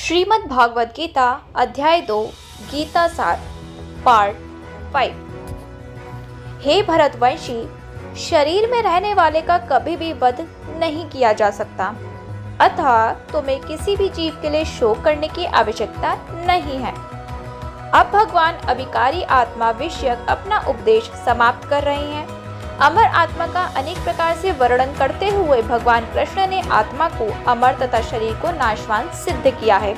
श्रीमद् भागवत गीता अध्याय 2 गीता सार पार्ट 5। हे भरतवंशी, शरीर में रहने वाले का कभी भी वध नहीं किया जा सकता, अतः तुम्हें किसी भी जीव के लिए शोक करने की आवश्यकता नहीं है। अब भगवान अभिकारी आत्मा विषयक अपना उपदेश समाप्त कर रहे हैं। अमर आत्मा का अनेक प्रकार से वर्णन करते हुए भगवान कृष्ण ने आत्मा को अमर तथा शरीर को नाशवान सिद्ध किया है।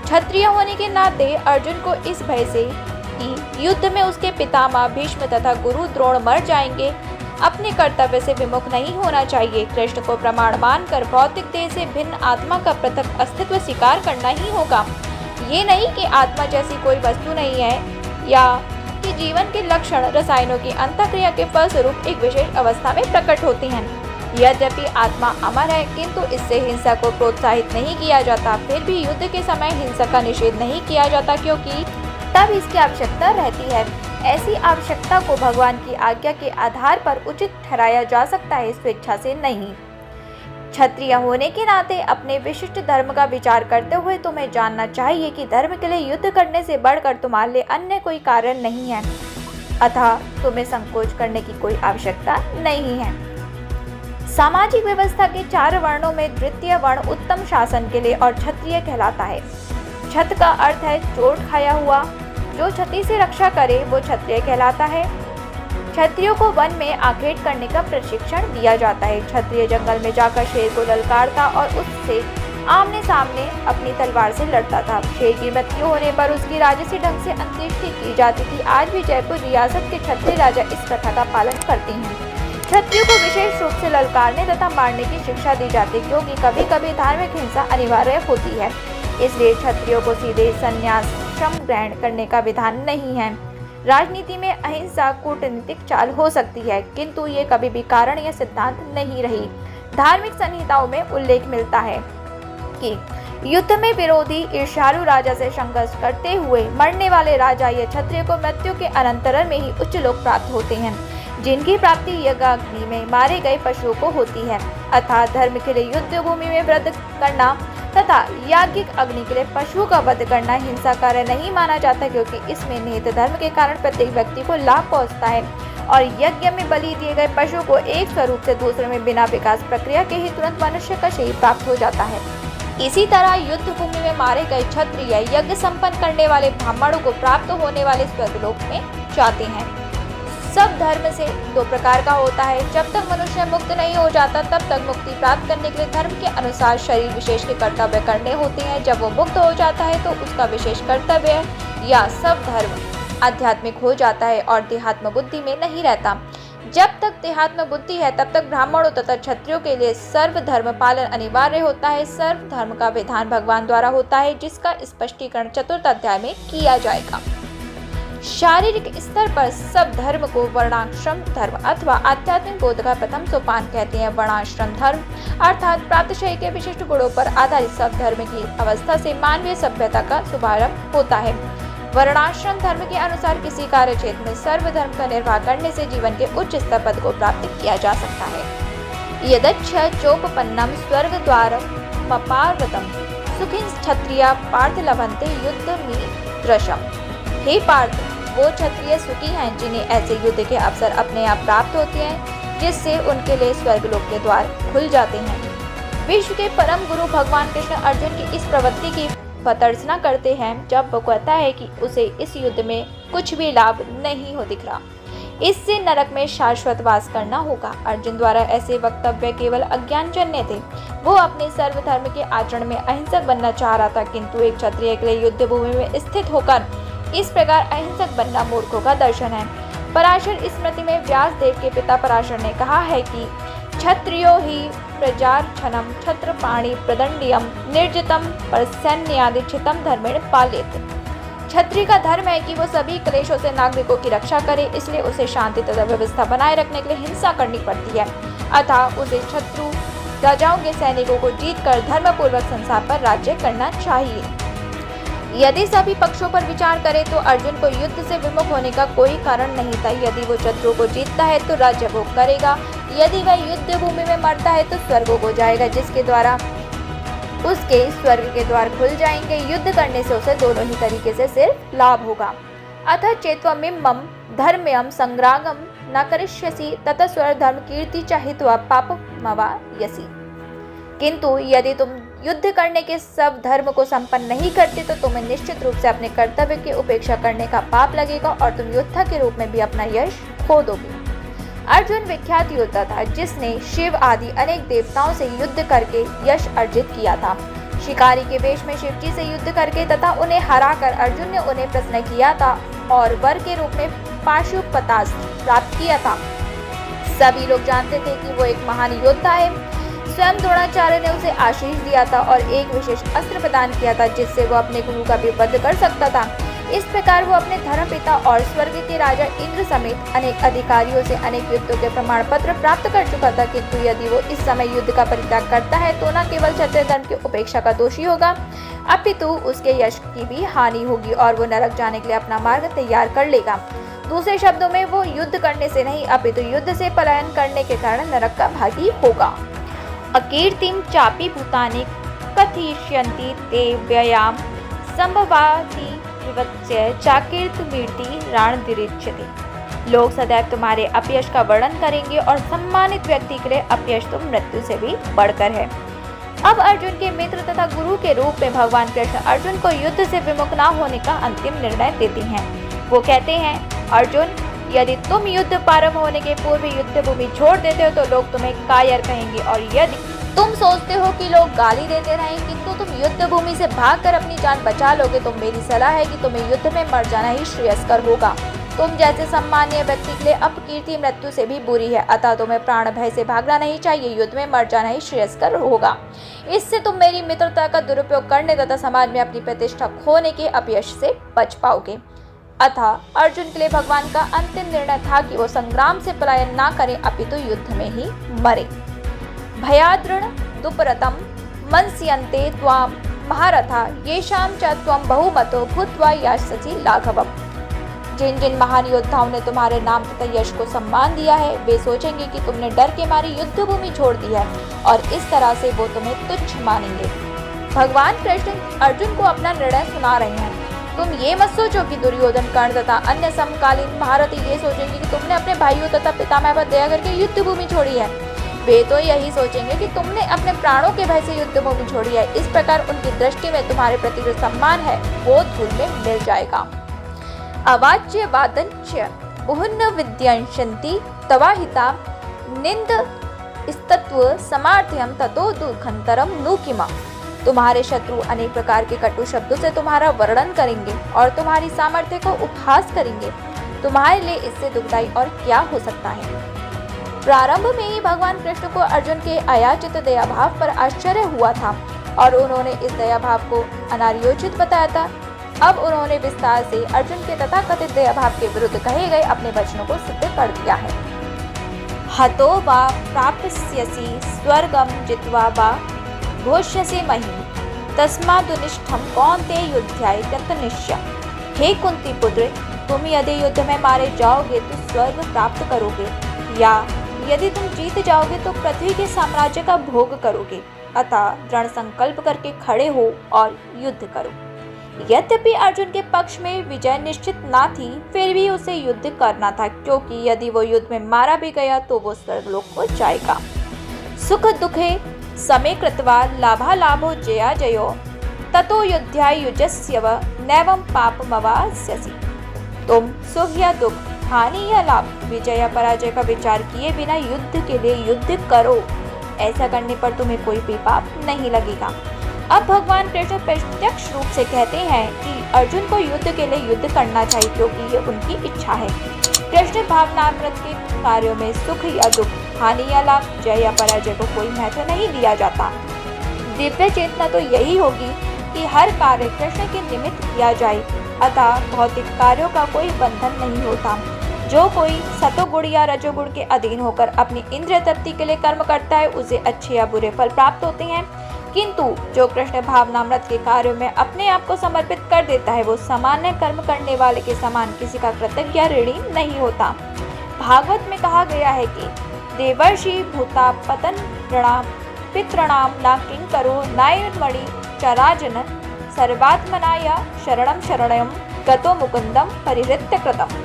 क्षत्रिय होने के नाते अर्जुन को इस भय से कि युद्ध में उसके पितामह भीष्म तथा गुरु द्रोण मर जाएंगे, अपने कर्तव्य से विमुख नहीं होना चाहिए। कृष्ण को प्रमाण मानकर भौतिक देह से भिन्न आत्मा का पृथक अस्तित्व स्वीकार करना ही होगा। ये नहीं कि आत्मा जैसी कोई वस्तु नहीं है या कि जीवन के लक्षण रसायनों की अंतःक्रिया के फलस्वरूप एक विशेष अवस्था में प्रकट होती हैं। यद्यपि आत्मा अमर है, किंतु इससे हिंसा को प्रोत्साहित नहीं किया जाता। फिर भी युद्ध के समय हिंसा का निषेध नहीं किया जाता, क्योंकि तब इसकी आवश्यकता रहती है। ऐसी आवश्यकता को भगवान की आज्ञा के आधार पर उचित ठहराया जा सकता है, स्वेच्छा से नहीं। क्षत्रिय होने के नाते अपने विशिष्ट धर्म का विचार करते हुए तुम्हें जानना चाहिए कि धर्म के लिए युद्ध करने से बढ़कर तुम्हारे लिए अन्य कोई कारण नहीं है, अतः तुम्हें संकोच करने की कोई आवश्यकता नहीं है। सामाजिक व्यवस्था के 4 वर्णों में द्वितीय वर्ण उत्तम शासन के लिए और क्षत्रिय कहलाता है। क्षत का अर्थ है चोट खाया हुआ। जो क्षति से रक्षा करे वो क्षत्रिय कहलाता है। क्षत्रियों को वन में आखेट करने का प्रशिक्षण दिया जाता है। क्षत्रिय जंगल में जाकर शेर को ललकारता और उससे आमने सामने अपनी तलवार से लड़ता था। शेर की मृत्यु होने पर उसकी राजसी ढंग से अंत्येष्टि की जाती थी। आज भी जयपुर रियासत के क्षत्रिय राजा इस प्रथा का पालन करते हैं। क्षत्रियों को विशेष रूप से ललकारने तथा मारने की शिक्षा दी जाती है, क्योंकि कभी कभी धार्मिक हिंसा अनिवार्य होती है। इसलिए क्षत्रियों को सीधे संन्यासाश्रम ग्रहण करने का विधान नहीं है। राजनीति में अहिंसा कूटनीतिक चाल हो सकती है, किंतु ये कभी भी कारण या सिद्धांत नहीं रही। धार्मिक संहिताओं में उल्लेख मिलता है कि युद्ध में विरोधी ईर्ष्यालु राजा से संघर्ष करते हुए मरने वाले राजा या क्षत्रिय को मृत्यु के अनंतर में ही उच्च लोक प्राप्त होते हैं, जिनकी प्राप्ति यज्ञाग्नि में मारे गए पशुओं को होती है। अर्थात धर्म के लिए युद्ध भूमि में वध करना तथा याज्ञिक अग्नि के लिए पशुओं का वध करना हिंसा कार्य नहीं माना जाता, क्योंकि इसमें निहित धर्म के कारण प्रत्येक व्यक्ति को लाभ पहुंचता है और यज्ञ में बलि दिए गए पशु को एक स्वरूप से दूसरे में बिना विकास प्रक्रिया के ही तुरंत मनुष्य का शरीर प्राप्त हो जाता है। इसी तरह युद्ध भूमि में मारे गए क्षत्रिय यज्ञ संपन्न करने वाले ब्राह्मणों को प्राप्त होने वाले स्वर्गलोक में जाते हैं। सब धर्म से 2 प्रकार का होता है। जब तक मनुष्य मुक्त नहीं हो जाता तब तक मुक्ति प्राप्त करने के लिए धर्म के अनुसार शरीर विशेष के कर्तव्य करने होते हैं। जब वो मुक्त हो जाता है तो उसका विशेष कर्तव्य या सब धर्म आध्यात्मिक हो जाता है और देहात्म बुद्धि में नहीं रहता। जब तक देहात्म बुद्धि है तब तक ब्राह्मणों तथा क्षत्रियों के लिए सर्व धर्म पालन अनिवार्य होता है। सर्व धर्म का विधान भगवान द्वारा होता है, जिसका स्पष्टीकरण 4th अध्याय में किया जाएगा। शारीरिक स्तर पर सब धर्म को वर्णाश्रम धर्म अथवा आध्यात्मिक बोध का प्रथम सोपान कहते हैं। वर्णाश्रम धर्म अर्थात प्राप्त शरीर के विशिष्ट गुणों पर आधारित सब धर्म की अवस्था से मानवीय सभ्यता का शुभारंभ होता है। वर्णाश्रम धर्म के अनुसार किसी कार्य क्षेत्र में सर्व धर्म का निर्वाह करने से जीवन के उच्च स्तर पद को प्राप्त किया जा सकता है। यदच्छ चोपपन्नम स्वर्ग द्वारमपावृतम सुखिन क्षत्रिया पार्थ लभन्ते युद्ध मीदृशम्। हे पार्थ, वो क्षत्रिय सुखी हैं जिन्हें ऐसे युद्ध के अवसर अपने आप प्राप्त होते हैं, जिससे उनके लिए स्वर्गलोक के द्वार खुल जाते हैं। विश्व के परम गुरु भगवान कृष्ण अर्जुन की इस प्रवृत्ति की भर्त्सना करते हैं जब वो कहता है कि उसे इस युद्ध में कुछ भी लाभ नहीं हो दिख रहा, इससे नरक में शाश्वत वास करना होगा। अर्जुन द्वारा ऐसे वक्तव्य केवल अज्ञानजन्य थे। वो अपने सर्वधर्म के आचरण में अहिंसक बनना चाह रहा था, किंतु एक क्षत्रिय के लिए युद्ध भूमि में स्थित होकर इस प्रकार अहिंसक बनना मूर्खों का दर्शन है। पराशर स्मृति में व्यास देव के पिता पराशर ने कहा है कि क्षत्रियो ही प्रजार्चनम क्षत्रपाणि प्रदंडियम निर्जितम परसैन्यादिच्छितम धर्मेण पालेत। क्षत्रिय का धर्म है कि वो सभी क्लेशों से नागरिकों की रक्षा करे, इसलिए उसे शांति तथा व्यवस्था बनाए रखने के लिए हिंसा करनी पड़ती है। अतः उसे शत्रु राजाओं के सैनिकों को जीतकर धर्मपूर्वक संसार पर राज्य करना चाहिए। यदि सभी पक्षों पर विचार करें तो अर्जुन को युद्ध से विमुख होने का कोई कारण नहीं था। यदि वो शत्रुओं को जीतता है तो राज्य भोग करेगा, यदि वह युद्ध भूमि में मरता है तो स्वर्गों को जाएगा, जिसके द्वारा उसके स्वर्ग के द्वार खुल जाएंगे। युद्ध करने से उसे दोनों ही तरीके से सिर्फ लाभ होगा। अतः चेत्वमिमं धर्म्यं संग्रामं न करिष्यसि ततः स्वधर्म कीर्ति चाहित्वा पापमवाप्स्यसि। किंतु यदि तुम युद्ध करने के सब धर्म को संपन्न नहीं करते तो तुम्हें निश्चित रूप से अपने कर्तव्य की उपेक्षा करने का पाप लगेगा और तुम योद्धा के रूप में भी अपना यश खो दोगे। अर्जुन विख्यात योद्धा था जिसने शिव आदि अनेक देवताओं से युद्ध करके यश अर्जित किया था। शिकारी के वेश में शिवजी से युद्ध करके तथा उन्हें हराकर अर्जुन ने उन्हें प्रसन्न किया था और वर के रूप में पाशुपतास्त्र प्राप्त किया था। सभी लोग जानते थे कि वो एक महान योद्धा है। स्वयं द्रोणाचार्य ने उसे आशीष दिया था और एक विशेष अस्त्र प्रदान किया था जिससे वो अपने गुरु का भी वध कर सकता था। इस प्रकार वो अपने धर्मपिता और स्वर्ग के राजा इंद्र समेत अनेक अधिकारियों से अनेक युद्धों के प्रमाण पत्र प्राप्त कर चुका था। किंतु यदि वो इस समय युद्ध का परित्याग करता है तो न केवल क्षत्रिय धर्म की उपेक्षा का दोषी होगा अपितु उसके यश की भी हानि होगी और वो नरक जाने के लिए अपना मार्ग तैयार कर लेगा। दूसरे शब्दों में वो युद्ध करने से नहीं अपितु युद्ध से पलायन करने के कारण नरक का भागी होगा। अकीर्तिम चापि भूतानि कथयिष्यन्ति ते व्ययाम संभवाति विवच्य चाकीर्तिमीर्ति रणदिरिच्यते। लोग सदैव तुम्हारे अपयश का वर्णन करेंगे और सम्मानित व्यक्ति के लिए अपयश तो मृत्यु से भी बढ़कर है। अब अर्जुन के मित्र तथा गुरु के रूप में भगवान कृष्ण अर्जुन को युद्ध से विमुख न होने का अंतिम निर्णय देते हैं। वो कहते हैं, अर्जुन यदि तुम युद्ध प्रारंभ होने के पूर्व युद्ध भूमि छोड़ देते हो तो लोग तुम्हें कायर कहेंगे और यदि तुम सोचते हो कि लोग गाली देते रहें किंतु तुम युद्ध भूमि से भागकर अपनी जान बचा लोगे तो मेरी सलाह है कि तुम्हें युद्ध में मर जाना ही श्रेयस्कर होगा। तुम जैसे सम्मानीय व्यक्ति के लिए अपकीर्ति मृत्यु से भी बुरी है, अतः तुम्हें प्राण भय से भागना नहीं चाहिए, युद्ध में मर जाना ही श्रेयस्कर होगा। इससे तुम मेरी मित्रता का दुरुपयोग करने तथा समाज में अपनी प्रतिष्ठा खोने के अपयश से बच पाओगे। अतः अर्जुन के लिए भगवान का अंतिम निर्णय था कि वो संग्राम से पलायन ना करें अपितु युद्ध में ही मरे। भयाद्रण दुपरतम मनस्यन्ते त्वां महारथा येषां च त्वं बहुमतो भूत्वा यास्यसि लाघवम्। जिन जिन महान योद्धाओं ने तुम्हारे नाम तथा यश को सम्मान दिया है वे सोचेंगे कि तुमने डर के मारे युद्ध भूमि छोड़ दी है और इस तरह से वो तुम्हें तुच्छ मानेंगे। भगवान कृष्ण अर्जुन को अपना निर्णय सुना रहे हैं। तुम ये मत सोचो कि दुर्योधन, कर्ण तथा अन्य समकालीन महारथी ये सोचेंगे कि तुमने अपने भाइयों तथा पितामह पर दया करके युद्ध भूमि छोड़ी है। वे तो यही सोचेंगे कि तुमने अपने प्राणों के भय से युद्ध भूमि छोड़ी है। इस प्रकार उनकी दृष्टि में तुम्हारे प्रति जो सम्मान है वो धूल में मिल जाएगा। अवाच्य वादंच्य बहुन्न विद्यांशन्ति तवाहिता निंद स्तत्व समार्थ्यम ततो दुखंतरम नु किमा। तुम्हारे शत्रु अनेक प्रकार के कटु शब्दों से तुम्हारा वर्णन करेंगे और तुम्हारी सामर्थ्य को उपहास करेंगे। तुम्हारे लिए इससे दुखदाई और क्या हो सकता है। प्रारंभ में ही भगवान कृष्ण को अर्जुन के अयाचित दया भाव पर आश्चर्य हुआ था और उन्होंने इस दया भाव को अनार्योचित बताया था। अब उन्होंने विस्तार से अर्जुन के तथाकथित दया भाव के विरुद्ध कहे गए अपने वचनों को सिद्ध कर दिया है। हतो वा प्राप्स्यसि स्वर्गम जित्वा वा भोष्यसि महीम् तस्मादुनिष्ठं कौन्तेय युध्याय यत्निश्य। हे कुंती पुत्र, तुम यदि युद्ध में मारे जाओगे तो स्वर्ग प्राप्त करोगे या यदि तुम जीत जाओगे तो पृथ्वी के साम्राज्य का भोग करोगे। अतः दृढ़ संकल्प करके खड़े हो और युद्ध करो। यद्यपि अर्जुन के पक्ष में विजय निश्चित ना थी फिर भी उसे युद्ध करना था क्योंकि यदि वो युद्ध में मारा भी गया तो वो स्वर्गलोक को जाएगा। सुख दुखे समे कृत्वा लाभालाभो जया जयो ततो युध्याय युजस्यव नैवं पापमवाप्स्यसि। तुम सुख या दुख, हानि या लाभ, विजय या पराजय का विचार किए बिना युद्ध के लिए युद्ध करो। ऐसा करने पर तुम्हें कोई भी पाप नहीं लगेगा। अब भगवान कृष्ण प्रत्यक्ष रूप से कहते हैं कि अर्जुन को युद्ध के लिए युद्ध करना चाहिए क्योंकि ये उनकी इच्छा है। कृष्ण भावनामृत के कार्यों में सुख या दुख, हानि या लाभ, जय या पराजय को कोई महत्व नहीं दिया जाता। दिव्य चेतना तो यही होगी कि हर कार्य कृष्ण के निमित्त किया जाए। अतः भौतिक कार्यों का कोई बंधन नहीं होता। जो कोई सतोगुण या रजोगुण के अधीन होकर अपनी इंद्रिय तृप्ति के लिए कर्म करता है उसे अच्छे या बुरे फल प्राप्त होते हैं, किंतु जो कृष्ण भावनामृत के कार्यों में अपने आप को समर्पित कर देता है वो सामान्य कर्म करने वाले के समान किसी का कृतज्ञ या ऋणी नहीं होता। भागवत में कहा गया है कि देवर्षि भूता पतन ऋणा पितॄणां न किंकरो नायर्मणि चराजन सर्वात्मनाय शरणं शरणं गतो मुकुंदम परिहृत्य कृतम्।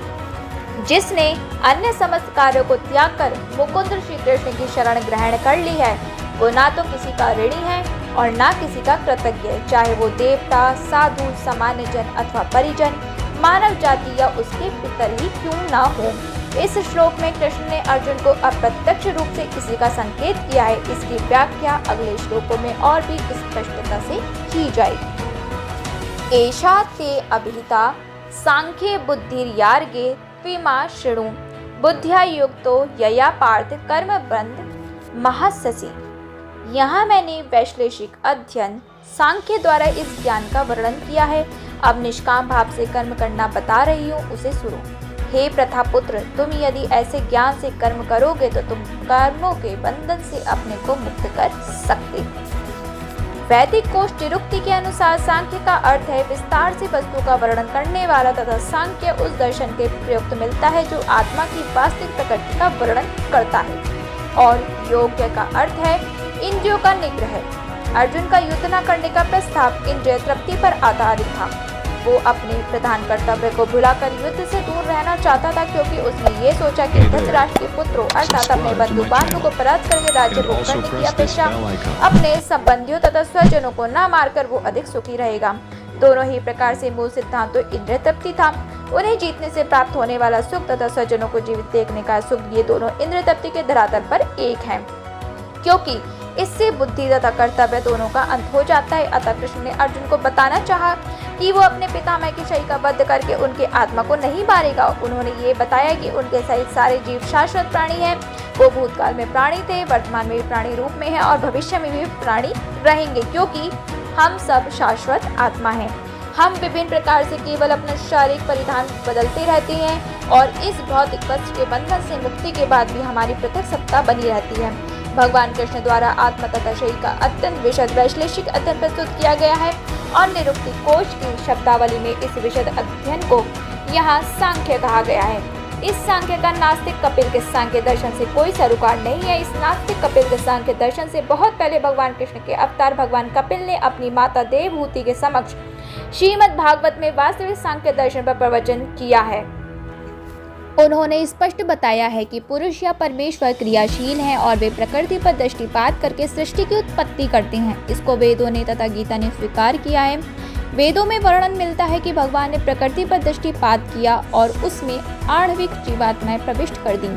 जिसने अन्य समस्त कार्यों को त्याग कर मुकुंद श्री कृष्ण की शरण ग्रहण कर ली है, वो ना तो किसी का ऋणी है और ना किसी का कृतज्ञ, चाहे वो देवता, साधु, सामान्य जन अथवा परिजन, मानव जाति या उसके पितर ही क्यों ना हो। इस श्लोक में कृष्ण ने अर्जुन को अप्रत्यक्ष रूप से किसी का संकेत किया है। इसकी व्याख्या अगले श्लोकों में और भी स्पष्टता से की जाएगी। एषा ते अभिहिता सांख्ये बुद्धिर्यार्गे त्विमा शृणु बुद्ध्या युक्तो यया पार्थ कर्म बंध महाससी। यहाँ मैंने वैश्लेषिक अध्ययन सांख्य द्वारा इस ज्ञान का वर्णन किया है। अब निष्काम भाव से कर्म करना बता रही हूँ, उसे सुनो। हे प्रथापुत्र, तुम यदि ऐसे ज्ञान से कर्म करोगे तो तुम कर्मों के बंधन से अपने को मुक्त कर सकते हो। वैदिक कोश निरुक्ति के अनुसार सांख्य का अर्थ है विस्तार से वस्तु का वर्णन करने वाला, तथा सांख्य उस दर्शन के प्रयुक्त मिलता है जो आत्मा की वास्तविक प्रकृति का वर्णन करता है। और योग का अर्थ है इंद्रियों का निग्रह। अर्जुन का युद्ध न करने का प्रस्ताव इंद्रिय तृप्ति पर आधारित था। वो अपने प्रधान कर्तव्य को भुलाकर युद्ध से दूर रहना चाहता था, क्योंकि उसने ये सोचा कि धृतराष्ट्र के पुत्रों अर्थात अपने बंधु बांधवों को परास्त करके राज्य भोग करने की अपेक्षा अपने संबंधियों तथा स्वजनों को न मारकर वो अधिक सुखी रहेगा। दोनों ही प्रकार से मूल सिद्धांत तो इंद्रिय तृप्ति था। उन्हें जीतने से प्राप्त होने वाला सुख तथा स्वजनों को जीवित देखने का सुख, ये दोनों इंद्रिय तृप्ति के धरातल पर एक हैं, क्योंकि इससे बुद्धि तथा कर्तव्य दोनों का अंत हो जाता है। अतः कृष्ण ने अर्जुन को बताना चाहा कि वो अपने पितामह की शय का वध करके उनके आत्मा को नहीं मारेगा। उन्होंने ये बताया कि उनके सहित सारे जीव शाश्वत प्राणी हैं। वो भूतकाल में प्राणी थे, वर्तमान में भी प्राणी रूप में है और भविष्य में भी प्राणी रहेंगे, क्योंकि हम सब शाश्वत आत्मा हैं। हम विभिन्न प्रकार से केवल अपना शारीरिक परिधान बदलते रहते हैं और इस भौतिक वस्तु के बंधन से मुक्ति के बाद भी हमारी पृथक सत्ता बनी रहती है। भगवान कृष्ण द्वारा आत्मा तथा शरीर का अत्यंत विशद वैश्लेषिक अध्ययन प्रस्तुत किया गया है और निरुक्ति कोश की शब्दावली में इस विशद अध्ययन को यहाँ सांख्य कहा गया है। इस सांख्य का नास्तिक कपिल के सांख्य दर्शन से कोई सरोकार नहीं है। इस नास्तिक कपिल के सांख्य दर्शन से बहुत पहले भगवान कृष्ण के अवतार भगवान कपिल ने अपनी माता देवहूति के समक्ष श्रीमद् भागवत में वास्तविक सांख्य दर्शन पर प्रवचन किया है। उन्होंने स्पष्ट बताया है कि पुरुष या परमेश्वर क्रियाशील हैं और वे प्रकृति पर दृष्टिपात करके सृष्टि की उत्पत्ति करते हैं। इसको वेदों ने तथा गीता ने स्वीकार किया है। वेदों में वर्णन मिलता है कि भगवान ने प्रकृति पर दृष्टिपात किया और उसमें आणविक जीवात्माएं प्रविष्ट कर दी।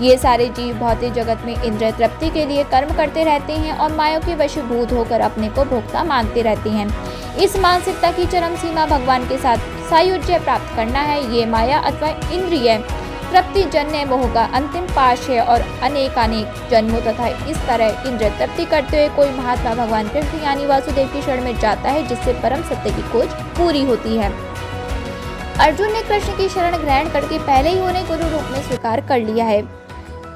ये सारे जीव भौतिक जगत में इंद्रिय तृप्ति के लिए कर्म करते रहते हैं और माया के वशीभूत होकर अपने को भोक्ता मानते रहते हैं। इस मानसिकता की चरम सीमा भगवान के साथ सायुज्य प्राप्त करना है। ये माया अथवा इंद्रिय तृप्ति जन्य मोह का अंतिम पाश है और अनेकानेक जन्मों तथा इस तरह इंद्रिय तृप्ति करते हुए कोई महात्मा भगवान कृष्ण यानी वासुदेव की शरण में जाता है, जिससे परम सत्य की खोज पूरी होती है। अर्जुन ने कृष्ण की शरण ग्रहण करके पहले ही उन्हें गुरु रूप में स्वीकार कर लिया है।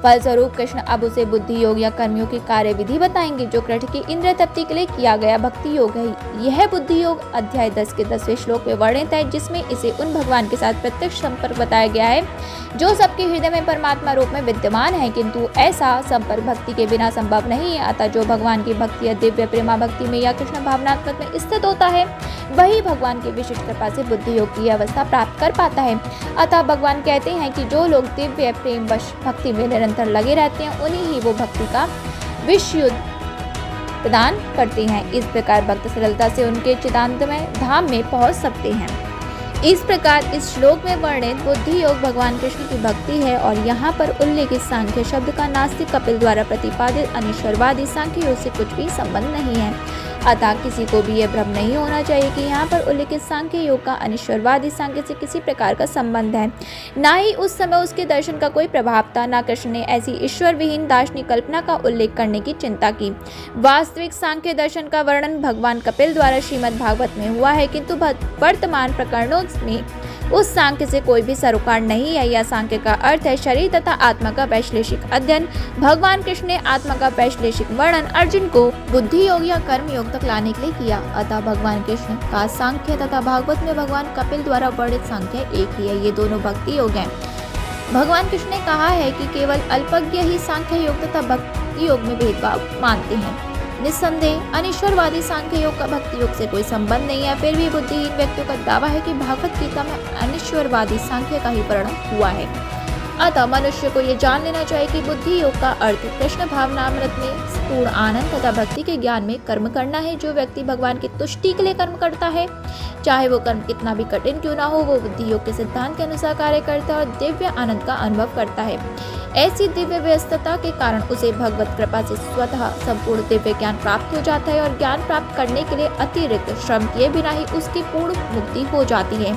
फलस्वरूप कृष्ण अब उसे बुद्धि योग या कर्मियों की कार्य विधि बताएंगे, जो कृष्ण की इंद्रिय तृप्ति के लिए किया गया भक्ति योग है। यह बुद्धि योग अध्याय 10 के 10वें श्लोक में वर्णित है, जिसमें इसे उन भगवान के साथ प्रत्यक्ष संपर्क बताया गया है जो सबके हृदय में परमात्मा रूप में विद्यमान है, किंतु ऐसा संपर्क भक्ति के बिना संभव नहीं है। अतः जो भगवान की भक्ति या दिव्य प्रेमा भक्ति में या कृष्ण भावनात्मक में स्थित होता है, वही भगवान की विशिष्ट कृपा से बुद्धि योग की अवस्था प्राप्त कर पाता है। अतः भगवान कहते हैं कि जो लोग दिव्य प्रेम वश भक्ति में निरंतर लगे रहते हैं, उन्हीं ही वो भक्ति का विशुद्ध प्रदान करते हैं। इस प्रकार भक्त सरलता से उनके चिदानंदमय धाम में पहुंच सकते हैं। इस प्रकार इस श्लोक में वर्णित बुद्धि योग भगवान कृष्ण की भक्ति है और यहाँ पर उल्लेखित सांख्य शब्द का नास्तिक कपिल द्वारा प्रतिपादित अनिश्वरवादी सांख्य योग से कुछ भी संबंध नहीं है। अतः किसी को भी यह भ्रम नहीं होना चाहिए कि यहाँ पर उल्लेखित सांख्य योग का अनिश्वरवादी सांख्य से किसी प्रकार का संबंध है। न ही उस समय उसके दर्शन का कोई प्रभाव था, न कृष्ण ने ऐसी ईश्वर विहीन दार्शनिक कल्पना का उल्लेख करने की चिंता की। वास्तविक सांख्य दर्शन का वर्णन भगवान कपिल द्वारा श्रीमद् भागवत में हुआ है, किंतु वर्तमान प्रकरणों में उस सांख्य से कोई भी सरोकार नहीं है। यह सांख्य का अर्थ है शरीर तथा आत्मा का वैश्लेषिक अध्ययन। भगवान कृष्ण ने आत्मा का वैश्लेषिक वर्णन अर्जुन को बुद्धि योग या कर्म योग तक लाने के लिए किया। अतः भगवान कृष्ण का सांख्य तथा भागवत में भगवान कपिल द्वारा वर्णित सांख्य एक ही है। ये दोनों भक्ति योग हैं। भगवान कृष्ण ने कहा है कि केवल अल्पज्ञ ही सांख्य योग तथा भक्ति योग में भेदभाव मानते हैं। निस्संदेह अनिश्वरवादी सांख्य योग का भक्ति योग से कोई संबंध नहीं है, फिर भी बुद्धिहीन व्यक्तियों का दावा है कि भागवत गीता में अनिश्वरवादी सांख्य का ही वर्णन हुआ है। अतः मनुष्य को ये जान लेना चाहिए कि बुद्धि योग का अर्थ कृष्ण भावनामृत में पूर्ण आनंद तथा भक्ति के ज्ञान में कर्म करना है। जो व्यक्ति भगवान की तुष्टि के लिए कर्म करता है, चाहे वो कर्म कितना भी कठिन क्यों ना हो, वो बुद्धि योग के सिद्धांत के अनुसार कार्य करता है और दिव्य आनंद का अनुभव करता है। ऐसी दिव्य व्यस्तता के कारण उसे भगवत कृपा से स्वतः संपूर्ण दिव्य ज्ञान प्राप्त हो जाता है और ज्ञान प्राप्त करने के लिए अतिरिक्त श्रम किए बिना ही उसकी पूर्ण मुक्ति हो जाती है।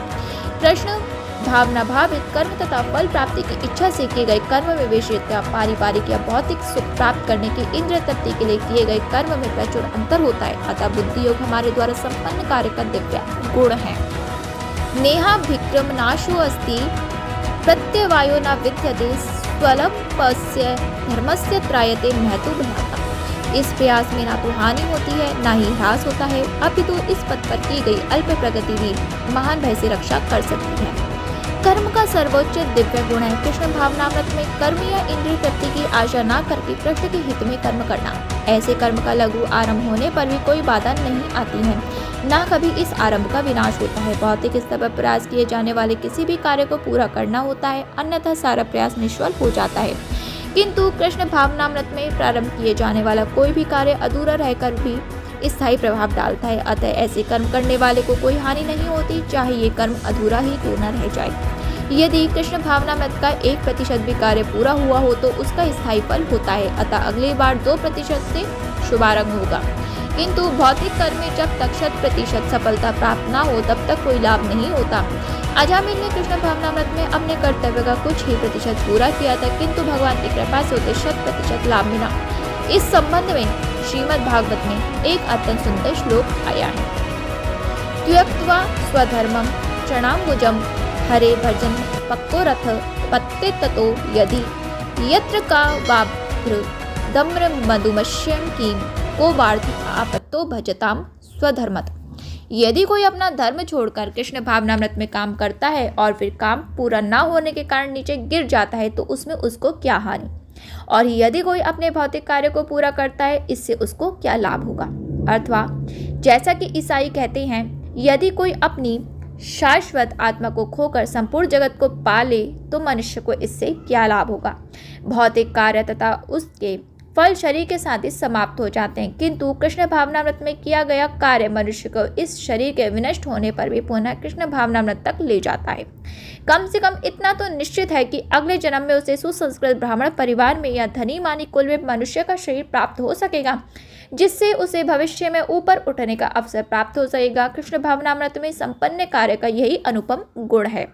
कृष्ण भावना भावित कर्म तथा फल प्राप्ति की इच्छा से किए गए कर्म में विशेषतः पारिवारिक या भौतिक सुख प्राप्त करने की इंद्रिय तृप्ति के लिए किए गए कर्म में प्रचुर अंतर होता है। अतः बुद्धि योग हमारे द्वारा संपन्न कार्य का दिव्य गुण है। नेहा विक्रम नाशो अस्ति प्रत्यवायो न विद्यते स्वल्पस्य धर्मस्य त्रायते महतु भ्राता। इस प्रयास में ना तो हानि होती है ना ही ह्रास होता है, अपितु इस पथ पर की गई अल्प प्रगति भी महान भय से रक्षा कर सकती है। कर्म का सर्वोच्च दिव्य गुण है। कृष्ण भावनामृत में कर्म या इंद्रिय तृप्ति की आशा न करके कृष्ण के हित में कर्म करना। ऐसे कर्म का लघु आरंभ होने पर भी कोई बाधा नहीं आती है, न कभी इस आरंभ का विनाश होता है। भौतिक स्तर पर प्रयास किए जाने वाले किसी भी कार्य को पूरा करना होता है, अन्यथा सारा प्रयास निष्फल हो जाता है। किंतु कृष्ण भावनामृत में प्रारंभ किए जाने वाला कोई भी कार्य अधूरा रहकर भी स्थायी प्रभाव डालता है। अतः ऐसे कर्म करने वाले को कोई हानि नहीं होती, चाहे ये कर्म अधूरा ही क्यों न रह जाए। यदि कृष्ण भावनामृत का 1% भी कार्य पूरा हुआ हो तो उसका स्थायी फल होता है। अतः अगली बार 2% से शुभारंभ होगा। किंतु भौतिक कर्म में जब तक 100% सफलता प्राप्त न हो तब तक कोई लाभ नहीं होता। अजामिल ने कृष्ण भावनामृत में अपने कर्तव्य का कुछ ही प्रतिशत पूरा किया था, किंतु भगवान की कृपा से उसे 100% लाभ मिला। इस संबंध में श्रीमद् भागवत में एक अत्यंत सुंदर श्लोक आया है। त्यक्त्वा स्वधर्मं चरणाम्बुजं हरे भजन पक्को रथ पत्ते ततो यदि यत्र का वाभ्र दम्र मधुमश्यं कीम को वार्थ आपत्तो भजताम स्वधर्मत। यदि कोई अपना धर्म छोड़कर कृष्ण भावनामृत में काम करता है और फिर काम पूरा न होने के कारण नीचे गिर जाता है तो उसमें उसको क्या हानि, और यदि कोई अपने भौतिक कार्य को पूरा करता है इससे उसको क्या लाभ होगा। अथवा जैसा कि ईसाई कहते हैं, यदि कोई अपनी शाश्वत आत्मा को खोकर संपूर्ण जगत को पाले तो मनुष्य को इससे क्या लाभ होगा। भौतिक कार्य तथा उसके फल शरीर के साथ ही समाप्त हो जाते हैं, किंतु कृष्ण भावनामृत में किया गया कार्य मनुष्य को इस शरीर के विनष्ट होने पर भी पुनः कृष्ण भावनामृत तक ले जाता है। कम से कम इतना तो निश्चित है कि अगले जन्म में उसे सुसंस्कृत ब्राह्मण परिवार में या धनी मानी कुल में मनुष्य का शरीर प्राप्त हो सकेगा, जिससे उसे भविष्य में ऊपर उठने का अवसर प्राप्त हो सकेगा। कृष्ण भावनामृत में संपन्न कार्य का यही अनुपम गुण है।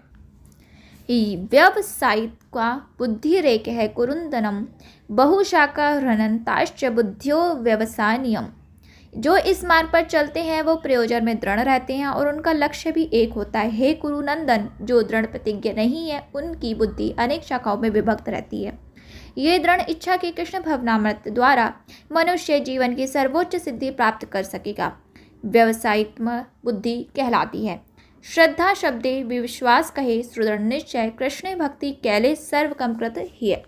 व्यवसायित्वा बुद्धिरेकः कुरुन्दनं बहुशाखा हृणन्ताश्च बुद्ध्यो व्यवसाय नियम। जो इस मार्ग पर चलते हैं वो प्रयोजन में दृढ़ रहते हैं और उनका लक्ष्य भी एक होता है। हे कुरुनंदन, जो दृढ़ प्रतिज्ञ नहीं है उनकी बुद्धि अनेक शाखाओं में विभक्त रहती है। ये दृढ़ इच्छा की कृष्ण भावनामृत द्वारा मनुष्य जीवन की सर्वोच्च सिद्धि प्राप्त कर सकेगा। व्यवसायित्म बुद्धि कहलाती है। श्रद्धा शब्दे विश्वास कहे सुदृढ़ निश्चय कृष्ण भक्ति कैले सर्वकम कृत ही है।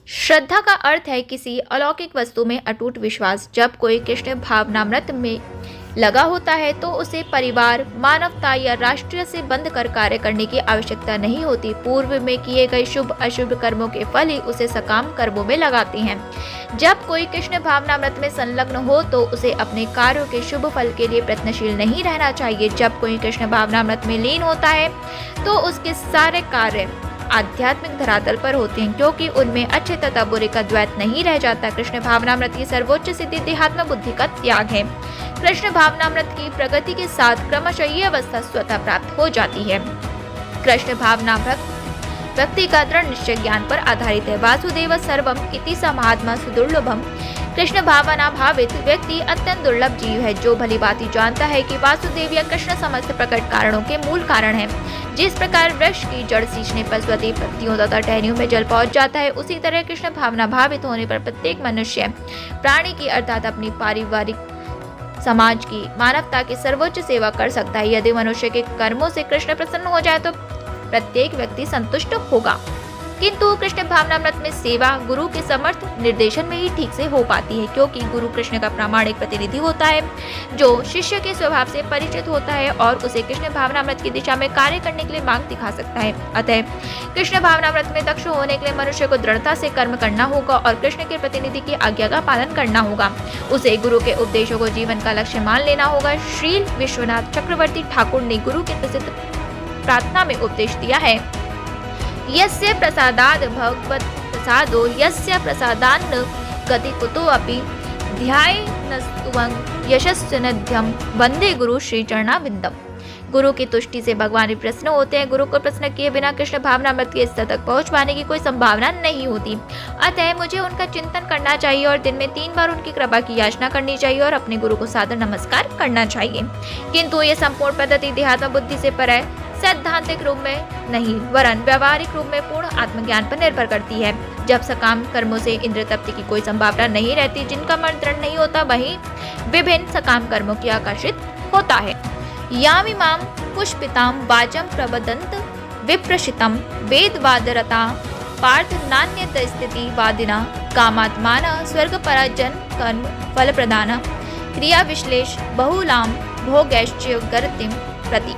श्रद्धा का अर्थ है किसी अलौकिक वस्तु में अटूट विश्वास। जब कोई कृष्ण भावनामृत में लगा होता है तो उसे परिवार, मानवता या राष्ट्र से बंध कर कार्य करने की आवश्यकता नहीं होती। पूर्व में किए गए शुभ अशुभ कर्मों के फल ही उसे सकाम कर्मों में लगाते हैं। जब कोई कृष्ण भावनामृत में संलग्न हो तो उसे अपने कार्यों के शुभ फल के लिए प्रयत्नशील नहीं रहना चाहिए। जब कोई कृष्ण भावनामृत में लीन होता है तो उसके सारे कार्य आध्यात्मिक धरातल पर होते हैं, क्योंकि उनमें अच्छे तथा बुरे का द्वैत नहीं रह जाता। कृष्ण भावनामृत की सर्वोच्च सिद्धि देहात्म बुद्धि का त्याग है। कृष्ण भावनामृत की प्रगति के साथ क्रमशः ये अवस्था स्वतः प्राप्त हो जाती है। कृष्ण भावनामृत व्यक्ति का दृढ़ निश्चय ज्ञान पर आधारित है। वासुदेव सर्वम इति स महात्मा सुदुर्लभम। कृष्ण भावना भावित व्यक्ति अत्यंत दुर्लभ जीव है, जो भली भांति जानता है कि वासुदेव या कृष्ण समस्त प्रकट कारणों के मूल कारण है। जिस प्रकार वृक्ष की जड़ सींचने पर स्वतः पत्तियों तथा टहनियों में जल पहुंच जाता है, उसी तरह कृष्ण भावना भावित होने पर प्रत्येक मनुष्य प्राणी की अर्थात अपनी पारिवारिक, समाज की, मानवता की सर्वोच्च सेवा कर सकता है। यदि मनुष्य के कर्मों से कृष्ण प्रसन्न हो जाए तो प्रत्येक व्यक्ति संतुष्ट होगा, किंतु कृष्ण भावनामृत में सेवा गुरु के समर्थ निर्देशन में ही ठीक से हो पाती है, क्योंकि गुरु कृष्ण का प्रामाणिक प्रतिनिधि होता है जो शिष्य के स्वभाव से परिचित होता है और उसे कृष्ण भावनामृत की दिशा में कार्य करने के लिए मार्ग दिखा सकता है। अतः कृष्ण भावनामृत में दक्ष होने के लिए मनुष्य को दृढ़ता से कर्म करना होगा और कृष्ण के प्रतिनिधि की आज्ञा का पालन करना होगा। उसे गुरु के उपदेशों को जीवन का लक्ष्य मान लेना होगा। श्री विश्वनाथ चक्रवर्ती ठाकुर ने गुरु के प्रसिद्ध प्रार्थना में उपदेश दिया है, यस्य प्रसादाद भगवत प्रसादो यस्य प्रसादान्न गति कुतो अपि ध्यायेनस्तुवं यशस्विनध्यं वंदे गुरु श्री चरणाविंदम। गुरु की तुष्टि से भगवान भी प्रसन्न होते हैं। गुरु को प्रसन्न किए बिना कृष्ण भावनामृत के स्तर तक पहुंच पाने की कोई संभावना नहीं होती। अतः मुझे उनका चिंतन करना चाहिए और दिन में 3 बार उनकी कृपा की याचना करनी चाहिए और अपने गुरु को सादर नमस्कार करना चाहिए। किंतु ये संपूर्ण पद्धति देहात्म बुद्धि से पर है, सैद्धांतिक रूप में नहीं वरन व्यवहारिक रूप में पूर्ण आत्मज्ञान पर निर्भर करती है। जब सकाम कर्मों से इंद्रिय तृप्ति की कोई संभावना नहीं रहती, जिनका मन दृढ़ नहीं होता, वही विभिन्न सकाम कर्मों की आकर्षित होता है। यामिमां पुष्पितां वाचं प्रवदन्त विप्रशितं वेदवादरता पार्थ नान्यत स्थिति वादिना कामात्माना स्वर्गपराजन कर्म फलप्रदान क्रिया विश्लेष बहुलां भोगैश्च गतिं प्रति।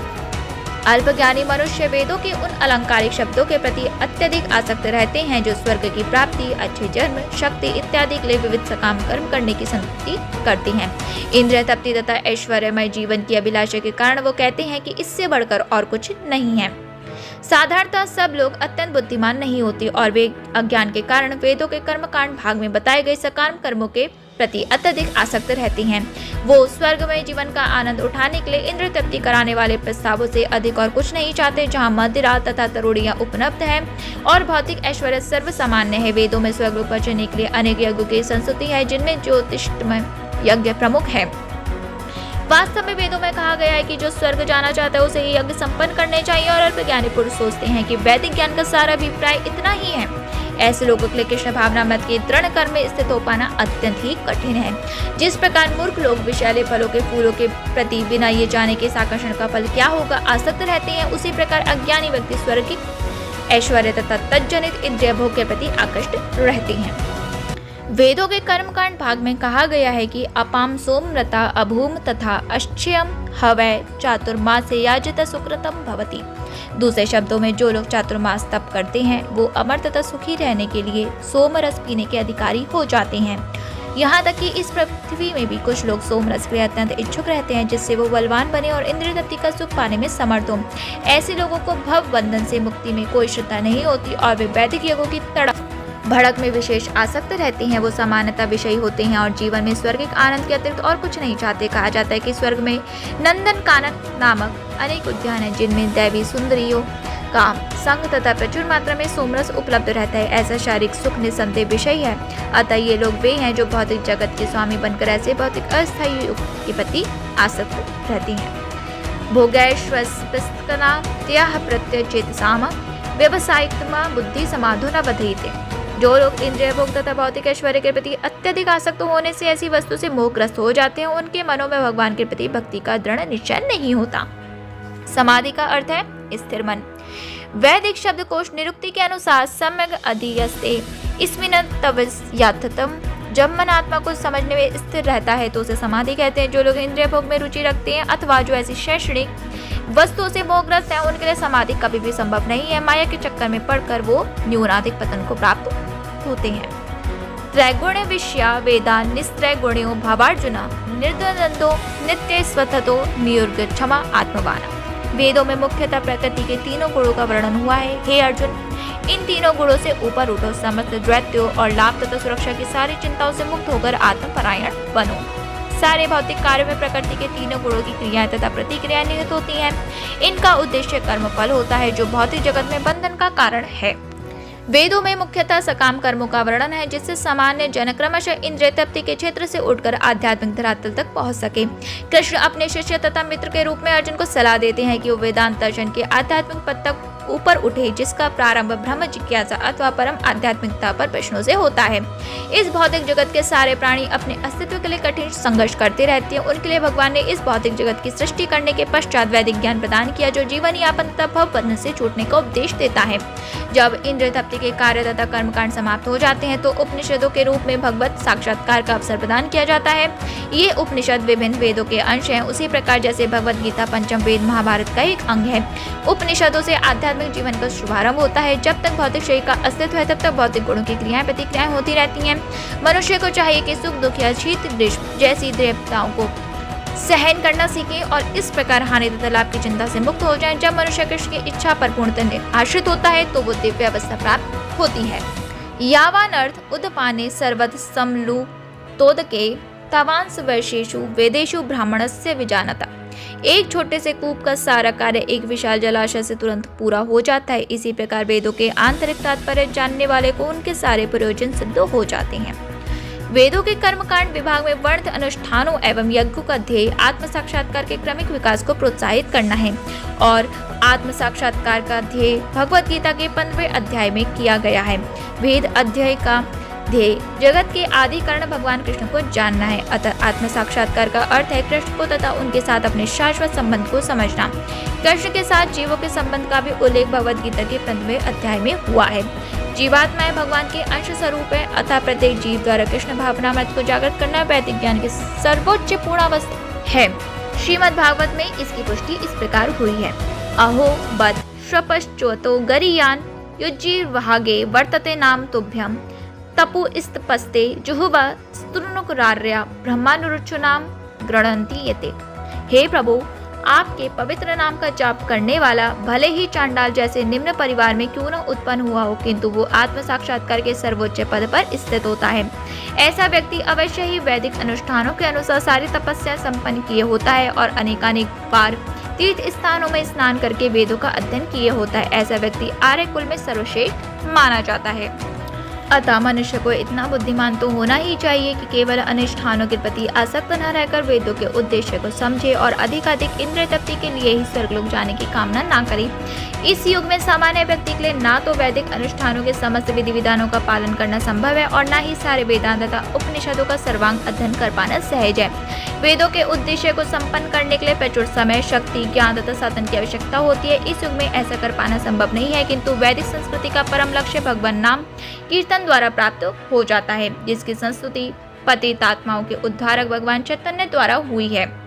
अल्पज्ञानी मनुष्य वेदों के उन अलंकारिक शब्दों के प्रति अत्यधिक आसक्त रहते हैं जो स्वर्ग की प्राप्ति, अच्छे जन्म, शक्ति इत्यादि के लिए विविध सकाम कर्म करने की संतुष्टि करती हैं। इंद्रिय तृप्ति तथा ऐश्वर्यमय जीवन की अभिलाषा के कारण वो कहते हैं कि इससे बढ़कर और कुछ नहीं है। साधारणतः सब लोग अत्यंत बुद्धिमान नहीं होते और वे अज्ञान के कारण वेदों के कर्मकांड भाग में बताए गए सकाम कर्मों के प्रति अत्यधिक आसक्त रहती हैं। वो स्वर्गमय जीवन का आनंद उठाने के लिए इंद्रिय तृप्ति कराने वाले प्रस्तावों से अधिक और कुछ नहीं चाहते, जहाँ मदिरा तथा तरोड़ियां उपलब्ध हैं और भौतिक ऐश्वर्य सर्व सामान्य है। वेदों में स्वर्ग पहुंचने के लिए अनेक यज्ञों की संस्तुति है, जिनमें ज्योतिषमय यज्ञ प्रमुख है। वास्तव में वेदों में कहा गया है कि जो स्वर्ग जाना चाहता है उसे ही यज्ञ संपन्न करने चाहिए और अल्पज्ञानी पुरुष सोचते हैं कि वैदिक ज्ञान का सारा अभिप्राय इतना ही है। ऐसे लोगों के लिए कृष्ण भावनामृत के दृढ़ कर्म में स्थित हो पाना अत्यंत ही कठिन है। जिस प्रकार मूर्ख लोग विषैले फलों के फूलों के प्रति बिना ये जाने के इस आकर्षण का फल क्या होगा आसक्त रहते हैं, उसी प्रकार अज्ञानी व्यक्ति स्वर्ग की ऐश्वर्य तथा तज्जनित इंद्रिय भोग के प्रति आकृष्ट रहते हैं। वेदों के कर्मकांड भाग में कहा गया है कि अपाम सोमरता अभूम तथा अक्षयम हवै चातुर्मासे याजित सुकृतम भवति। दूसरे शब्दों में जो लोग चातुर्मास तप करते हैं वो अमर तथा सुखी रहने के लिए सोम रस पीने के अधिकारी हो जाते हैं। यहाँ तक कि इस पृथ्वी में भी कुछ लोग सोम रस के अत्यंत इच्छुक रहते हैं, जिससे वो बलवान बने और इंद्रिय तृप्ति का सुख पाने में समर्थ हो। ऐसे लोगों को भव बंधन से मुक्ति में कोई श्रद्धा नहीं होती और वे वैदिक यज्ञों की तड़प भड़क में विशेष आसक्त रहते हैं। वो सामान्यतः विषयी होते हैं और जीवन में स्वर्गिक आनंद के अतिरिक्त और कुछ नहीं चाहते। कहा जाता है कि स्वर्ग में नंदन कानन नामक अनेक उद्यान हैं, जिनमें दैवी सुंदरियों का संग तथा प्रचुर मात्रा में सोमरस उपलब्ध रहता है। ऐसा शारीरिक सुख निसंदेह विषय है। अतः ये लोग वे हैं जो भौतिक जगत के स्वामी बनकर ऐसे भौतिक अस्थायी युग के प्रति आसक्त रहते हैं। भोगैश्वस्पस्कना त्याह प्रत्यय चेतसाम व्यवसायिकमा बुद्धि समाधो न बधीते। जो लोग इंद्रिय भोग तथा भौतिक ऐश्वर्य के प्रति अत्यधिक आसक्त होने से ऐसी वस्तु से मोहग्रस्त हो जाते हैं, उनके मनों में भगवान के प्रति भक्ति का दृढ़ निश्चय नहीं होता। समाधि का अर्थ है स्थिर मन। वैदिक शब्दकोश निरुक्ति के अनुसार सम्यक अधीयस्ते इसमिन तवस्याथतम। जब मन आत्मा को समझने में स्थिर रहता है तो उसे समाधि कहते हैं। जो लोग इंद्रिय भोग में रुचि रखते हैं अथवा जो ऐसी शैक्षणिक वस्तुओं से मोहग्रस्त हैं, उनके लिए समाधि कभी भी संभव नहीं है। माया के चक्कर में पड़कर वो न्यूनाधिक पतन को प्राप्त होते हैं। त्रैगुण्य विषया वेदा निस्त्रैगुण्यो भावार्जुना निर्द्वंदो नित्य स्वततो नियुर्ग क्षमा आत्मवाना। वेदों में मुख्यतः प्रकृति के तीनों गुणों का वर्णन हुआ है। हे अर्जुन, इन तीनों गुणों से ऊपर उठो, समस्त द्वैत्यों और लाभ तथा सुरक्षा की सारी चिंताओं से मुक्त होकर आत्मपरायण बनो। सारे भौतिक कार्यों में प्रकृति के तीनों गुणों की क्रियाएं तथा प्रतिक्रियाएं निहित होती हैं। इनका उद्देश्य कर्म फल होता है जो भौतिक जगत में बंधन का कारण है। वेदों में मुख्यतः सकाम कर्मों का वर्णन है, जिससे सामान्य जन क्रमशः इंद्रिय तृप्ति के क्षेत्र से उठकर आध्यात्मिक धरातल तक पहुंच सके। कृष्ण अपने शिष्य तथा मित्र के रूप में अर्जुन को सलाह देते हैं कि वो वेदांत दर्शन के आध्यात्मिक पथ तक ऊपर उठे, जिसका प्रारंभ ब्रह्म जिज्ञासा अथवा परम आध्यात्मिकता पर प्रश्नों से होता है। इस भौतिक जगत के सारे प्राणी अपने अस्तित्व के लिए कठिन संघर्ष करते रहते हैं। उनके लिए भगवान ने इस भौतिक जगत की सृष्टि करने के पश्चात वैदिक ज्ञान प्रदान किया, जो जीवन यापन तथा भव बंधन से छूटने का उपदेश देता है। जब इंद्रिय तृप्ति के कार्य तथा कर्मकांड समाप्त हो जाते हैं तो उपनिषदों के रूप में भगवत साक्षात्कार का अवसर प्रदान किया जाता है। ये उपनिषद विभिन्न वेदों के अंश हैं, उसी प्रकार जैसे भगवत गीता पंचम वेद महाभारत का एक अंग है। उपनिषदों से आध्यात्मिक जीवन का शुभारंभ होता है। जब तक भौतिक शरीर का अस्तित्व है तब तक भौतिक गुणों की क्रियाएं प्रतिक्रियाएं होती रहती हैं। मनुष्य को चाहिए कि सुख दुख या शीत ग्रीष्म जैसी देवताओं को सहन करना सीखे और इस प्रकार हानि तथा लाभ की चिंता से मुक्त हो जाए। जब मनुष्य कृष्ण की इच्छा पर पूर्णतः आश्रित होता है तो वो दिव्य अवस्था प्राप्त होती है। यावान अर्थ उदपाने सर्वद समलु तोदके तवांस वर्षेषु वेदेषु ब्राह्मणस्य विजानता। एक छोटे से कूप का सारा कार्य एक विशाल जलाशय से तुरंत पूरा हो जाता है। इसी प्रकार वेदों के आंतरिक तात्पर्य जानने वाले को उनके सारे प्रयोजन सिद्ध हो जाते हैं। वेदों के कर्मकांड विभाग में वर्ण अनुष्ठानों एवं यज्ञों का ध्येय आत्म साक्षात्कार के क्रमिक विकास को प्रोत्साहित करना है और आत्म साक्षात्कार का ध्येय भगवत गीता के 15वें अध्याय में किया गया है। वेद अध्याय का ध्येय जगत के आदि कारण भगवान कृष्ण को जानना है। अतः आत्म साक्षात्कार का अर्थ है कृष्ण को तथा उनके साथ अपने शाश्वत संबंध को समझना। कृष्ण के साथ जीवों के संबंध का भी उल्लेख भगवत गीता के 15वें अध्याय में हुआ है। जीवात्माएं भगवान के अंश स्वरूप है, अतः प्रत्येक जीव द्वारा कृष्ण भावनामृत को जागृत करना वैदिक ज्ञान की सर्वोच्च पूर्णावस्था है। श्रीमद् भागवत में इसकी पुष्टि इस प्रकार हुई है। अहो बद श्वपश्चोतो गरीयान युज्जीर्वहागे वर्तते नाम तुभ्यम तपु इस्तपस्ते जुहुवा स्तुनुकुरार्या ब्रह्मानुरुचुनाम गृणन्ति यते। हे प्रभु, आपके पवित्र नाम का जाप करने वाला भले ही चांडाल जैसे निम्न परिवार में क्यों न उत्पन्न हुआ हो, किंतु वो आत्म साक्षात्कार के सर्वोच्च पद पर स्थित होता है। ऐसा व्यक्ति अवश्य ही वैदिक अनुष्ठानों के अनुसार सारी तपस्या संपन्न किए होता है और अनेकानेक बार तीर्थ स्थानों में स्नान करके वेदों का अध्ययन किए होता है। ऐसा व्यक्ति आर्य कुल में सर्वश्रेष्ठ माना जाता है। अतः मनुष्य को इतना बुद्धिमान तो होना ही चाहिए कि केवल अनुष्ठानों के प्रति आसक्त न रहकर वेदों के उद्देश्य को समझे और अधिकाधिक इंद्रिय तृप्ति के लिए ही स्वर्गलोक जाने की कामना ना करे। इस युग में सामान्य व्यक्ति के लिए ना तो वैदिक अनुष्ठानों के समस्त विधि विधानों का पालन करना संभव है और न ही सारे वेदांत तथा उपनिषदों का सर्वांग अध्ययन कर पाना सहज है। वेदों के उद्देश्य को संपन्न करने के लिए प्रचुर समय, शक्ति, ज्ञान तथा साधन की आवश्यकता होती है। इस युग में ऐसा कर पाना संभव नहीं है, किंतु वैदिक संस्कृति का परम लक्ष्य भगवान नाम कीर्तन द्वारा प्राप्त हो जाता है, जिसकी संस्तुति पतित आत्माओं के उद्धारक भगवान चैतन्य द्वारा हुई है।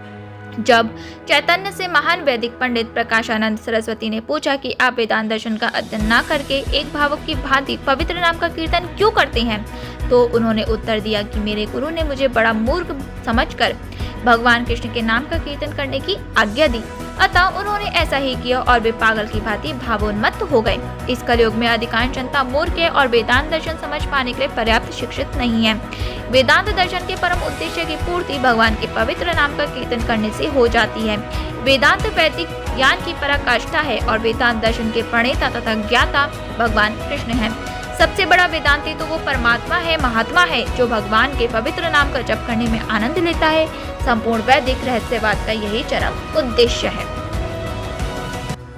जब चैतन्य से महान वैदिक पंडित प्रकाशानंद सरस्वती ने पूछा कि आप वेदांत दर्शन का अध्ययन न करके एक भावुक की भांति पवित्र नाम का कीर्तन क्यों करते हैं, तो उन्होंने उत्तर दिया कि मेरे गुरु ने मुझे बड़ा मूर्ख समझकर भगवान कृष्ण के नाम का कीर्तन करने की आज्ञा दी, अतः उन्होंने ऐसा ही किया और वे पागल की भांति भावोन्मत्त हो गए। इस कलयुग में अधिकांश जनता मूर्ख है और वेदांत दर्शन समझ पाने के लिए पर्याप्त शिक्षित नहीं है। वेदांत दर्शन के परम उद्देश्य की पूर्ति भगवान के पवित्र नाम का कीर्तन करने से हो जाती है। वेदांत वैदिक ज्ञान की पराकाष्ठा है और वेदांत दर्शन के प्रणेता तथा ज्ञाता भगवान कृष्ण है। सबसे बड़ा वेदांती तो वो परमात्मा है, महात्मा है, जो भगवान के पवित्र नाम का जप करने में आनंद लेता है। संपूर्ण वैदिक रहस्यवाद का यही चरम उद्देश्य है।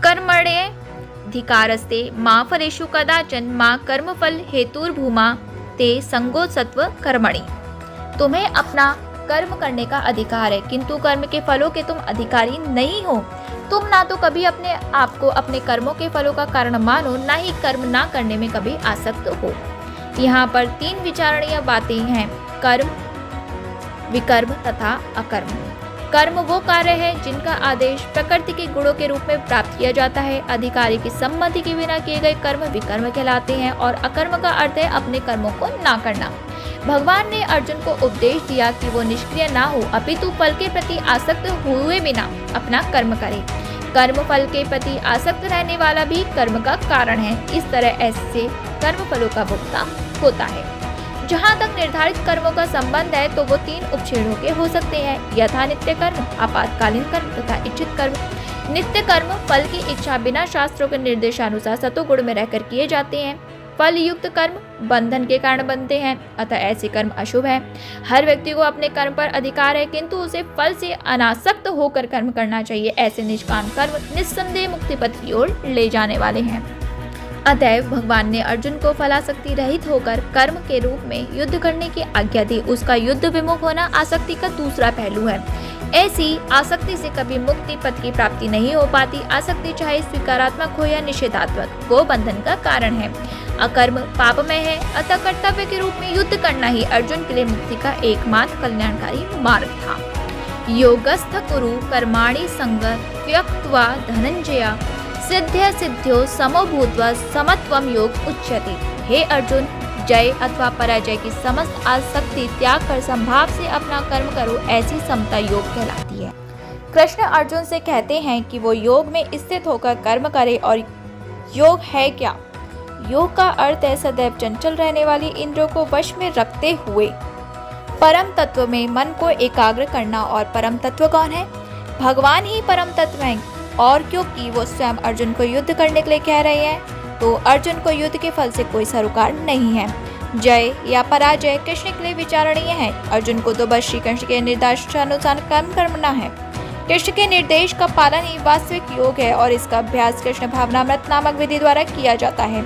कर्मण्येऽधिकारस्ते मा फलेषु कदाचन मा कर्मफल हेतुर्भूमा ते संगो सत्व कर्मणि। तुम्हें अपना कर्म करने का अधिकार है, किंतु कर्म के फलों के तुम अधिकारी नहीं हो। तुम ना तो कभी अपने आप को अपने कर्मों के फलों का कारण मानो, ना ही कर्म ना करने में कभी आसक्त हो। यहाँ पर 3 विचारणीय बातें हैं: कर्म, विकर्म तथा अकर्म। कर्म वो कार्य है जिनका आदेश प्रकृति के गुणों के रूप में प्राप्त किया जाता है। अधिकारी की सम्मति के बिना किए गए कर्म विकर्म कहलाते हैं और अकर्म का अर्थ है अपने कर्मों को ना करना। भगवान ने अर्जुन को उपदेश दिया कि वो निष्क्रिय ना हो, अपितु फल के प्रति आसक्त हुए बिना अपना कर्म करे। कर्म फल के प्रति आसक्त रहने वाला भी कर्म का कारण है। इस तरह ऐसे कर्म फलों का भोक्ता होता है। जहाँ तक निर्धारित कर्मों का संबंध है तो वो 3 उपछेदों के हो सकते हैं: यथा नित्य कर्म, आपातकालीन कर्म तथा इच्छित कर्म। नित्य कर्म फल की इच्छा बिना शास्त्रों के निर्देशानुसार सतोगुण में रहकर किए जाते हैं। फल युक्त कर्म बंधन के कारण बनते हैं, अतः ऐसे कर्म अशुभ हैं। हर व्यक्ति को अपने कर्म पर अधिकार है, किंतु उसे फल से अनासक्त होकर कर्म करना चाहिए। ऐसे निष्काम कर्म निस्संदेह मुक्ति पथ की ओर ले जाने वाले हैं। अतएव भगवान ने अर्जुन को फलासक्ति रहित होकर कर्म के रूप में युद्ध करने की आज्ञा दी। उसका युद्ध विमुख होना आसक्ति का दूसरा पहलू है। ऐसी आसक्ति से कभी मुक्ति पथ की प्राप्ति नहीं हो पाती। आसक्ति चाहे स्वीकारात्मक हो या निषेधात्मक, वो बंधन का कारण है। अकर्म पापमय है, अतः कर्तव्य के रूप में युद्ध करना ही अर्जुन के लिए मुक्ति का एकमात्र कल्याणकारी मार्ग था। योगस्थ कुरु कर्माणि संग त्यक्त्वा धनंजय सिद्ध्य सिद्ध्यो समो भूत्वा समत्वम योग उच्यते। हे अर्जुन, जय अथवा पराजय की समस्त आसक्ति त्याग कर संभाव से अपना कर्म करो, ऐसी समता योग कहलाती है। कृष्ण अर्जुन से कहते हैं कि वो योग में स्थित होकर कर्म करे। और योग है क्या? योग का अर्थ है सदैव चंचल रहने वाली इंद्रियों को वश में रखते हुए परम तत्व में मन को एकाग्र करना। और परम तत्व कौन है? भगवान ही परम तत्व है। और क्योंकि वो स्वयं अर्जुन को युद्ध करने के लिए कह रहे हैं, तो अर्जुन को युद्ध के फल से कोई सरोकार नहीं है। जय या पराजय कृष्ण के लिए विचारणीय है। अर्जुन को तो बस श्री कृष्ण के निर्देशानुसार कर्म करना है। कृष्ण के निर्देश का पालन ही वास्तविक योग है और इसका अभ्यास कृष्ण भावनामृत नामक विधि द्वारा किया जाता है।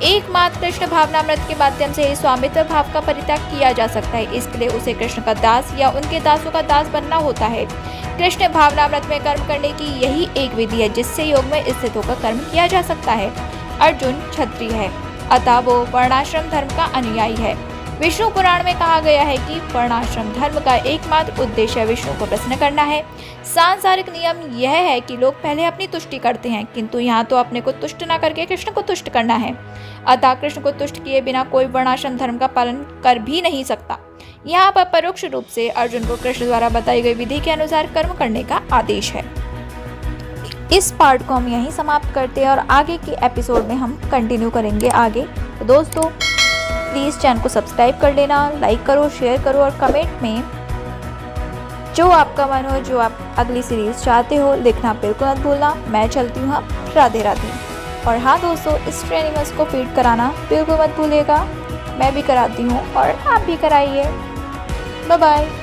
एकमात्र कृष्ण भावनामृत के माध्यम से ही स्वामित्व भाव का परित्याग किया जा सकता है। इसके लिए उसे कृष्ण का दास या उनके दासों का दास बनना होता है। कृष्ण भावनामृत में कर्म करने की यही एक विधि है जिससे योग में स्थित होकर कर्म किया जा सकता है। अर्जुन क्षत्रिय है, अतः वो वर्णाश्रम धर्म का अनुयायी है। विष्णु पुराण में कहा गया है कि वर्णाश्रम धर्म का एकमात्र उद्देश्य विष्णु को प्रसन्न करना है। सांसारिक नियम यह है कि लोग पहले अपनी तुष्टि करते हैं, किंतु यहाँ तो अपने को तुष्ट न करके कृष्ण को तुष्ट करना है। अतः कृष्ण को तुष्ट किए बिना कोई वर्णाश्रम धर्म का पालन कर भी नहीं सकता। यहाँ पर परोक्ष रूप से अर्जुन को कृष्ण द्वारा बताई गई विधि के अनुसार कर्म करने का आदेश है। इस पार्ट को हम यहीं समाप्त करते हैं और आगे के एपिसोड में हम कंटिन्यू करेंगे आगे। तो दोस्तों प्लीज़ चैनल को सब्सक्राइब कर लेना, लाइक करो, शेयर करो और कमेंट में जो आपका मन हो, जो आप अगली सीरीज चाहते हो, लिखना बिल्कुल मत भूलना। मैं चलती हूँ, राधे राधे। और हाँ दोस्तों, इस एनिमल्स को फीड कराना बिल्कुल मत भूलिएगा। मैं भी कराती हूँ और आप भी कराइए। Bye bye.